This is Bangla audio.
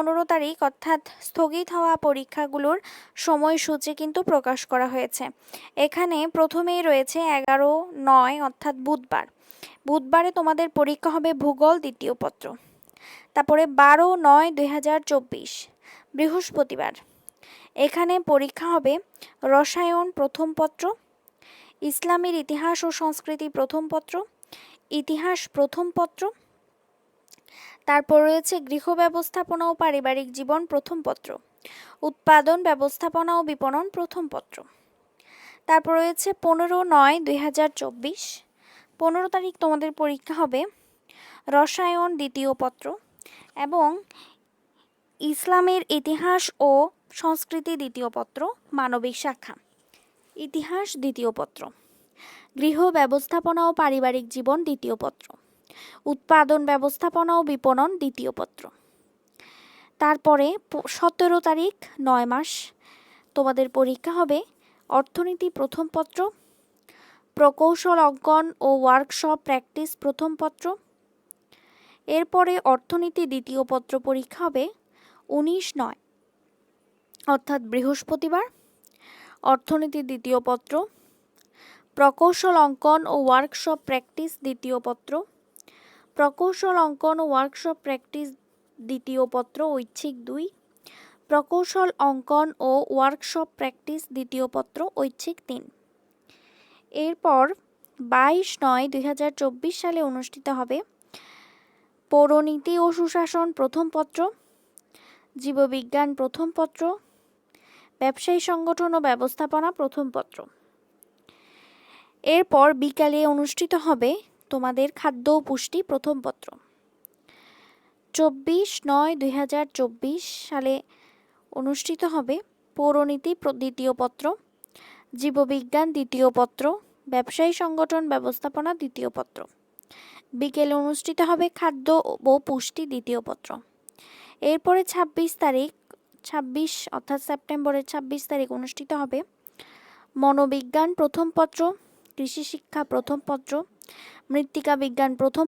15 তারিখ অর্থাৎ স্থগিত হওয়া পরীক্ষাগুলোর সময়সূচি কিন্তু প্রকাশ করা হয়েছে। এখানে প্রথমেই রয়েছে 11/9 অর্থাৎ বুধবারে তোমাদের পরীক্ষা হবে ভূগোল দ্বিতীয় পত্র। তারপরে 12/9/2024 বৃহস্পতিবার, এখানে পরীক্ষা হবে রসায়ন প্রথম পত্র, ইসলামের ইতিহাস ও সংস্কৃতি প্রথম পত্র, ইতিহাস প্রথম পত্র। তারপর রয়েছে গৃহ ব্যবস্থাপনা ও পারিবারিক জীবন প্রথম পত্র, উৎপাদন ব্যবস্থাপনা ও বিপণন প্রথম পত্র। তারপর রয়েছে 15/9/2024 15 তারিখ তোমাদের পরীক্ষা হবে রসায়ন দ্বিতীয় পত্র এবং ইসলামের ইতিহাস ও সংস্কৃতি দ্বিতীয় পত্র মানবিক শাখা, ইতিহাস দ্বিতীয় পত্র, গৃহ ব্যবস্থাপনা ও পারিবারিক জীবন দ্বিতীয় পত্র, উৎপাদন ব্যবস্থাপনা ও বিপণন দ্বিতীয় পত্র। তারপরে 17 তারিখ 9 মাস তোমাদের পরীক্ষা হবে অর্থনীতি প্রথম পত্র, প্রকৌশল অঙ্কন ও ওয়ার্কশপ প্র্যাকটিস প্রথম পত্র। এরপরে অর্থনীতি দ্বিতীয় পত্র পরীক্ষা হবে 19/9 অর্থাৎ বৃহস্পতিবার, অর্থনীতি দ্বিতীয় পত্র, প্রকৌশল অঙ্কন ও ওয়ার্কশপ প্র্যাকটিস দ্বিতীয় পত্র, প্রকৌশল অঙ্কন ও ওয়ার্কশপ প্র্যাকটিস দ্বিতীয় পত্র ঐচ্ছিক 2, প্রকৌশল অঙ্কন ও ওয়ার্কশপ প্র্যাকটিস দ্বিতীয় পত্র ঐচ্ছিক 3। এরপর 22/9/2024 সালে অনুষ্ঠিত হবে পৌরনীতি ও সুশাসন প্রথম পত্র, জীববিজ্ঞান প্রথম পত্র, ব্যবসায়ী সংগঠন ও ব্যবস্থাপনা প্রথম পত্র। এরপর বিকালে অনুষ্ঠিত হবে তোমাদের খাদ্য ও পুষ্টি প্রথম পত্র। 24/9/2024 সালে অনুষ্ঠিত হবে পৌরনীতি দ্বিতীয় পত্র, জীববিজ্ঞান দ্বিতীয় পত্র, ব্যবসায়ী সংগঠন ব্যবস্থাপনা দ্বিতীয় পত্র। বিকেলে অনুষ্ঠিত হবে খাদ্য ও পুষ্টি দ্বিতীয় পত্র। এরপরে 26 অর্থাৎ সেপ্টেম্বরের 26 তারিখ অনুষ্ঠিত হবে মনোবিজ্ঞান প্রথম পত্র, কৃষি শিক্ষা প্রথম পত্র, মৃত্তিকা বিজ্ঞান প্রথম